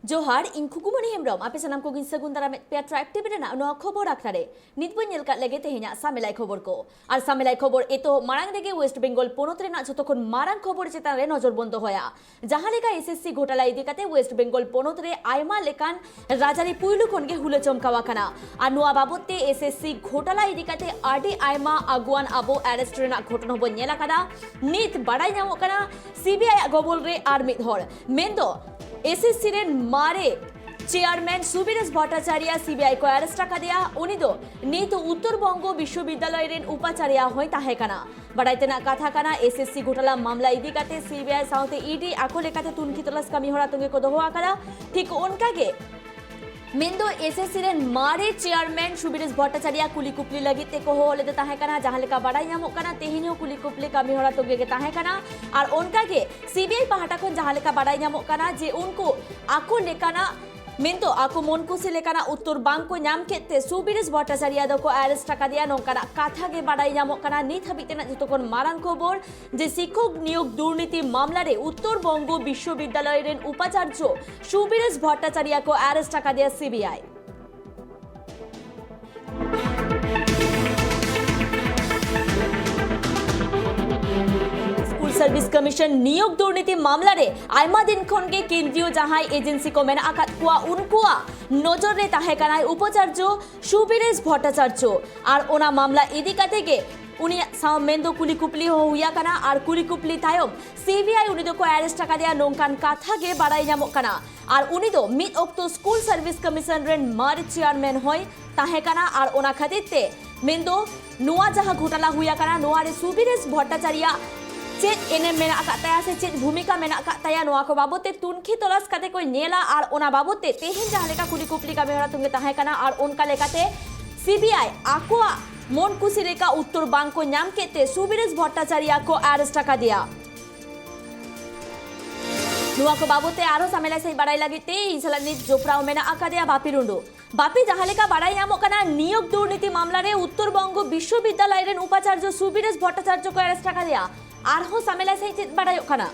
जोहार इन खुकुमनी हेमब्रम आपे सनाम को गिन सगुन दारा पे ट्राइब टीवी रे ना खबर आखरारे नित बन नेल का लगे तेहेना सामेलाई खबर को और सामेलाई खबर एतो मारांग रेगे वेस्ट बेंगल पोनत रे ना जतखन मारांग खबर चेतान रे नजर बंद होया जहां लेका एसएससी घोटाला इदी काते वेस्ट बेंगल पोनत रे आयमा लेकान राजारी पुइलु खन गे हुले चमकावा काना और नुआ बाबते एसएससी घोटाला इदी काते आडी आयमा अगुआन आबो अरेस्ट रे ना घटना बन नेला कादा नित बाडाय नामो काना सीबीआई गबल रे आर मिद हर मेंदो एसएससी रे मारे चेयरमैन सुबीरेश भट्टाचार्य सीबीआई को अरेस्ट दिया उनी दो नीत उत्तर बंग विश्वविद्यालय रेन उपाचार्य होय ताहे काना बड़ाइते ना कथा काना एसएससी घोटाला मामला इदी काते सीबीआई साउते ईडी आको लेकाते तुनखी तलाश कमी होरा तुंगे को दोहो आकारा ठीक उनका के मेंदो एसएससी रेन मारे चेयरमैन सुबीरेश भट्टाचार्य कुली कुपली लगी ते को होले ताहे काना जहां लेका बड़ाई नामो काना तेहिनो कुली कुपली कमी होरा तुंगे के ताहे काना और उनका के सीबीआई पाहाटा खन जहां लेका बड़ाई नामो काना जे उनको आको लेकाना मेंतो आको मनकुसी लेकाना उत्तर बांग को नाम केते सुबीरेश भट्टाचार्य दो को अरेस्ट दिया नोकाना काथा के बाडाई नामो काना नित हाबितेना जतखन मारांग खबर जे शिक्षक नियोग दुर्नीति मामला रे उत्तर बंग विश्वविद्यालय रेन उपाचार्य सुबीरेश भट्टाचार्य को अरेस्ट दिया सीबीआई सर्विस कमीशन नियोग दुर्नीति मामला रे आयमा दिन खन के केंद्रीय जहां एजेंसी को मेना आकात कुआ उनकुआ नजर रे ताहे कानाय उपाचार्य सुबीरेश भट्टाचार्य और ओना मामला इदी काते के उनी मेंदो कुली कुपली हो हुया काना और कुली कुपली तायम सीबीआई उनी दो को अरेस्ट दिया नोंकान काथा गे बाडाई नामो काना और उनी दो मिद ओक्तो स्कूल सर्विस कमीशन रेन मार चेयरमैन होय ताहे काना और ओना खातिरते मेंदो नुआ जहां घोटाला हुया काना नुआ रे सुबीरेश भट्टाचार्य चेत एने मेना काताया से चेत भूमिका मेना काताया नोआ को बाबते तुनखी तलाश काते कोई नेला और ओना बाबते तेहेन जहां लेका कुली कुपली का मेहरा तुंगे ताहे काना और उनका लेकाते सीबीआई आकोआ मन कुसी रेका उत्तर बांग को नाम केते सुबीरेश भट्टाचार्य को अरेस्ट दिया नुआ को बाबते आरो सामेला से बड़ाई लगीते इनसलानी जोपराओ मेना आकादिया बापी रुंडो बापी जहां लेका बड़ाई नामो काना नियोग दुर्नीति मामला रे उत्तर बंग विश्वविद्यालय रेन उपाचार्य सुबीरेश भट्टाचार्य को अरेस्ट दिया आरहो सामेला से चेत बड़ाई काना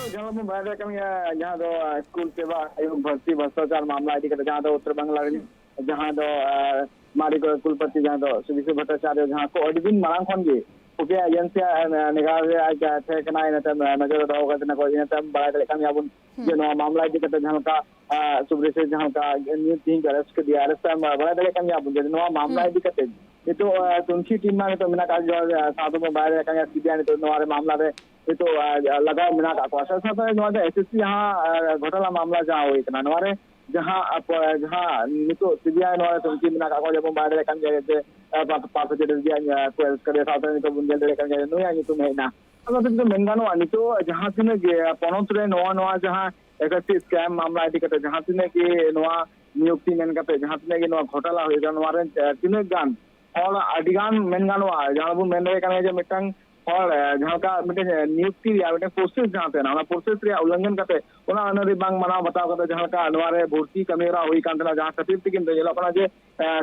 जहां में बाहर कम जहां दो स्कूल सेवा आयोग भर्ती भ्रष्टाचार मामला इदी के जहां दो उत्तर बांग्ला जहां दो मारी को कुलपति जहां दो सुबीरेश भट्टाचार्य जहां को अडिबिन मारांग खन गे ओके एजेंसी निगाह रे आज थे कना इनते नजर दो गतना को इनते बड़ा दे कम याबुन जे नो मामला इदी के जहां का सुबीरेश जहां का न्यू थिंग अरेस्ट के दिया अरेस्ट बड़ा दे कम याबुन जे नो मामला इदी के itu tunki tim mana itu mina kaji satu mobile kan ya CBI itu नवारे मामला रे itu लगा mina का कुछ ऐसा तो नवारे एसएससी यहाँ घोटाला मामला जहाँ हुई करना नवारे जहाँ itu सीबीआई नवारे tunki mina का कुछ mobile kan jadi पास jadi dia कुछ करे साथ में तो बुंदेल दे kan jadi नुया itu नहीं अगर तो मेंगानो itu जहाँ से ने पनोतरे नवा जहाँ एक स्कैम मामला इदी करते जहाँ से ने कि नवा नियुक्ति मेन करते जहाँ से ने कि नवा घोटाला हुई जहाँ नवारे तीन गान और अडिगान मेनगानो जहां बु मेन रे काने जे मिटंग और जहां का मिटे नियुक्ति या मिटे प्रोसेस जहां पे ना प्रोसेस रे उल्लंघन करते ओना अनरी बांग मना बताओ करते जहां का अनवारे भर्ती कमेरा हुई कांतना जहां खातिर तिकिन दे लोकना जे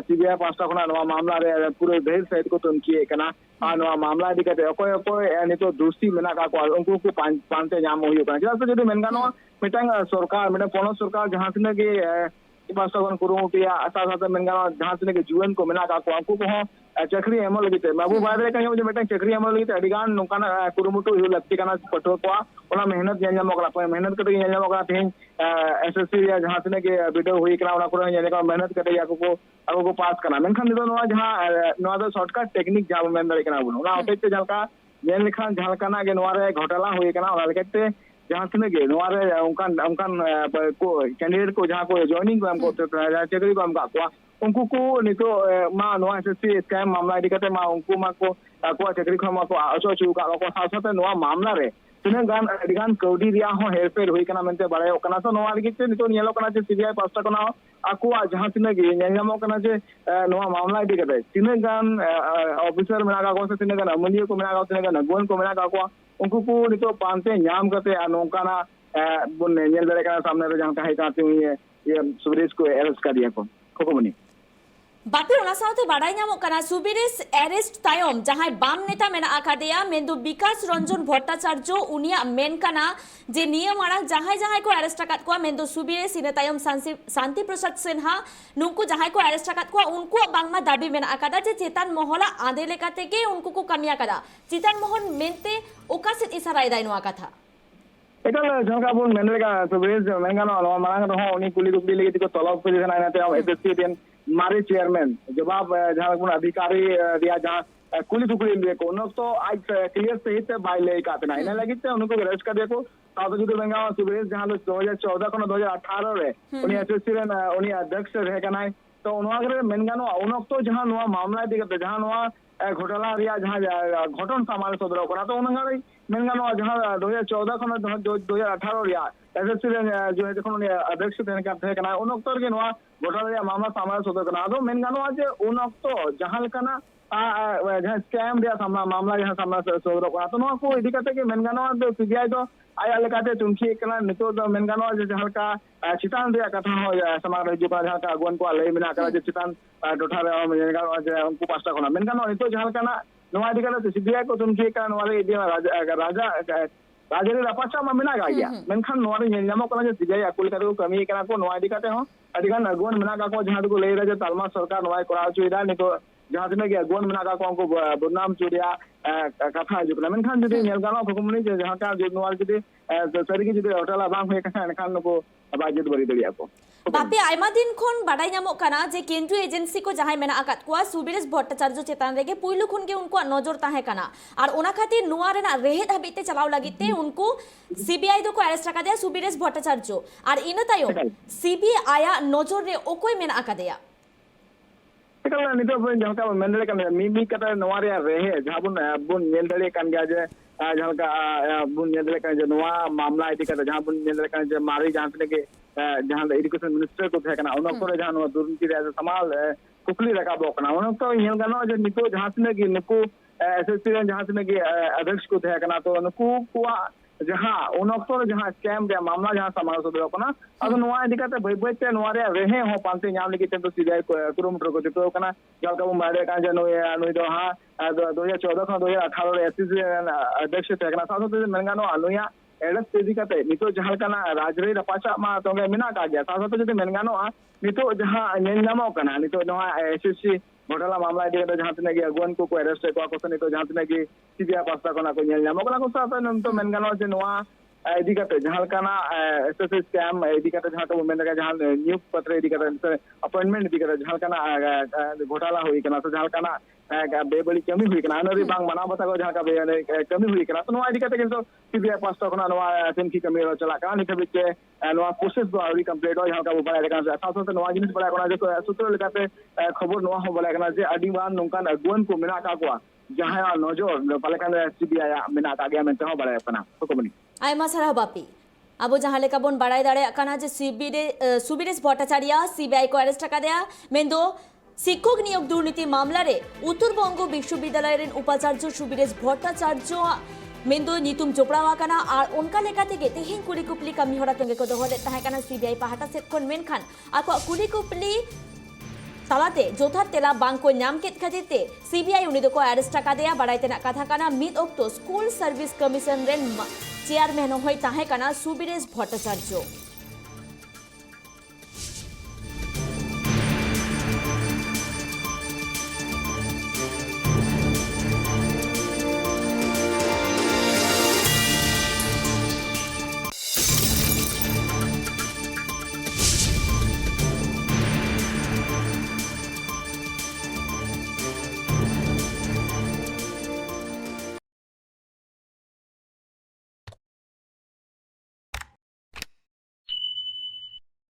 सीबीआई पांचटा खना नवा मामला रे पूरे ढेर सहित को तुनकी कना नवा मामला इदी करते अकोय नितो दोषी मेना का को उनको को पांचते जाम हुई काना जहां जदि मेनगानो मिटंग सरकार मिटे पोनो सरकार जहां से के पासवन कुरुमुटिया साथ मेनगानो जहां से के जुएन को मेना का को को चक्री एमो लगिते बाबू बारे का जो मेटा चक्री एमो लगिते अडिगान नोकान कुरुमुटु हि लगती काना पटो को ओना मेहनत जेन मकला मेहनत कते जेन मकला तेन एसएससी या जहां से के वीडियो हुई काना ओना को जेन का मेहनत कते या को पास काना मेनखान निदो नवा जहां नवा दो शॉर्टकट टेक्निक जाब मेन दरे काना बुनो ओना होते जलका जेन लिखान झालकाना के नवा रे घोटाला हुई काना ओना लगते जहां से के नवारे उनकान को कैंडिडेट को जहां को जॉइनिंग को हमको चक्री को हमका को उनको को नितो मा नवा एसएससी स्कैम मामला इदी करते मा उनको मा को चक्री को मा को असो चु का को साथ नवा मामला रे तिना गान अडिगान कौडी रिया हो हेरफेर हुई कना मेनते बारे कना तो नवा लगी ते नितो नेलो कना जे सीबीआई पास्ता कना आको जहां तिना गे नेमो कना जे नवा मामला इदी करते तिना गान ऑफिसर मेना का को तिना गान अमलियो को मेना का तिना गान गोन को मेना का को उनको को नितो पांते नाम करते नोकाना बुन नेल दरे का सामने रे जहां का है काते हुई ये सुबीरेश को अरेस्ट कर दिया को खोकोमनी बापी ओना साथे बाडाई ᱧᱟᱢᱚᱜ ᱠᱟᱱᱟ सुबीरेस एरेस्ट तायम जहां बाम नेता मेना आकादेया मेंदो विकास रंजन भट्टाचार्य उनिया मेन काना जे निया मारांग जहां को एरेस्ट आकाद को मेंदो सुबीरेस इने तायम शांति प्रसाद सिन्हा नुंकु जहां को एरेस्ट आकाद को उनको बांगमा दाबी मेना आकादा जे चेतन मोहला आदे लेकाते के उनको को कमिया कदा चेतन मोहन मेनते ओकासित इशारा इदाय नोआ कथा एकल जंका बोन मेनलेगा सुबेज मेंगानो मारांग रहो उनी कुली कुली लेगे को तलब पे देखना नाते एसएससी देन मारे चेयरमैन जवाब जहां कोन अधिकारी दिया जहां कुली कुली लिए को न तो आज क्लियर सहित बाइले कातना इना लगी ते उनको अरेस्ट कर देखो तातो जुदो मेंगानो सुबेज जहां 2014 को 2018 रे उनी एसएससी रे उनी अध्यक्ष रहे कनाय तो उनवागरे मेंगानो उन तो जहां नवा मामला दिगते जहां नवा घोटाला रिया जहां घटन सामाल सदर करा तो उनगारे मेंगानो जहां 2014 को 2018 रिया एसएससी रे जो जखन अध्यक्ष थे कना उन अक्तर के नवा घोटाला रिया मामला सामाल सदर कना तो मेंगानो आज उन अक्तो जहां लकना जहां स्कैम रिया मामला जहां सामना सदर करा तो नवा को इदी कते के मेंगानो दो सीबीआई दो आया लेकाते तुमखी कना नितो दो मेंगानो जहां का चितान रिया कथा हो समाज रजू का जहां का अगुन को लय मिना करा चितान टोठा रे मेंगानो जे उनको पास्ता कोना मेंगानो नितो जहां कना नवा इदी कते सीबीआई को तुमखी कना नवा रे इदी राजा राजरी रापाचा मा मिना गया मेनखान नवा रे नेलमो कना जे सीबीआई अकुल करे को कमी कना को नवा इदी कते हो अदिगान अगुन मिना का को जहां को लय रे जे तालमा सरकार नवा करा चुइदा नितो जहां तने के अगुन मिना का को बदनाम चुरिया कथा जुकना मेनखान जदि नेलगानो फकुमनी जे जहां का जो नवा जदि सरीगी जदि होटला बांग होय कना एनखान को बाजित बरी दरिया को बापी आयमा दिन खन बाडाई ᱧᱟᱢᱚᱜ ᱠᱟᱱᱟ जे केंद्रीय एजेंसी को जहां मेना आकाद को सुबीरेस भट्टाचार्य चेतन रेगे पुइलु खन के उनको नजर ताहे कना और ओना खातिर नुआ रेना रेहेद हाबिते चलाव लागिते उनको सीबीआई दो को अरेस्ट आका दिया सुबीरेस भट्टाचार्य और इन तायो सीबीआई आया नजर रे ओकोय मेना आका दिया एकल नितो बन जहां का मेनले का मी कता नवा रे रेहे जहां बुन नेल दले कान गया जे जहां का बुन नेल दले का जे नवा मामला इदी कता जहां बुन नेल दले का जे मारी जहां तने के जहां एजुकेशन मिनिस्टर को थे कना उन को जहां नवा दुर्नीति रे समाल कुकली रका बोकना उन तो हिल गानो जे नितो जहां तने की नुको एसएससी रे जहां तने की अध्यक्ष को थे कना तो नुको कुआ जहां उन तो जहां स्कैम रे मामला जहां समाल सदर कना अदो नवा इदी कते बय बयते नवा रे रेहे हो पांते ᱧᱟᱢ लगी तो सीबीआई कुरुमुटर को तो कना जलका बारे का जे नुई दो हां 2014 को 2018 रे एसएससी अध्यक्ष थे कना साथो तो मेनगानो अनुया एडस तेजी कते नितो जहां कना राजरे रपाचा मा तो मेना का गया साथो तो जदि मेनगानो नितो जहां नेलनामो कना नितो नवा एसएससी घोटाला मामला इदी कते जहां तने के अगुन को अरेस्ट को नितो जहां तने की सीबीआई पास्ता कोना को नेलनामो कना को साथो नितो मेनगानो जे नवा इदी कते जहां कना एसएससी स्कैम इदी कते जहां को मेन जहां नियुक्त पत्र इदी कते अपॉइंटमेंट इदी कते जहां कना घोटाला हुई कना तो जहां कना बेबली कमी हुई कना अनरी बांग मना बता को जहां का कमी हुई कना तो नवा इदी कते किंतु सीबीआई पास्ता कोना नवा तुमकी कमी रो चला कना निते बिचे नवा प्रोसेस दो आउरी कंप्लीट हो जहां का बड़ा कना साथो तो नवा जिनिस बड़ा कना जो सूत्र लेकाते खबर नवा हो बड़ा कना जे अडीवान नोंकान अगुन को मिना का को जहां नजर पालेकान सीबीआई मिना का गया मेनते हो बड़ा कना तो कमनी आयमा सारा बापी अब जहां लेका बोन बाडाई दाड़े काना जे सुबीरेस भट्टाचार्य सीबीआई को अरेस्ट आका दिया मेंदो शिक्षक नियोग दुर्नीति मामला रे उत्तरबंग विश्वविद्यालय रेन उपाचार्य सुबीरेस भट्टाचार्य मेंदो नितुम जोपड़ावा काना और उनका लेका तेगे तेहिं कुली कुपली कमी हरा तंगे को दोहले ताहे काना सीबीआई पाहटा सेट खन मेनखान आको कुली कुपली तालाते जोथात तेला बांग को नाम केत खातिरते सीबीआई उनी दो को अरेस्ट आका दिया बाडाई तेना कथा काना मिद ऑक्टो स्कूल सर्विस कमीशन रेन चेयरमैन होय ताहे काना सुबीरेस भट्टाचार्य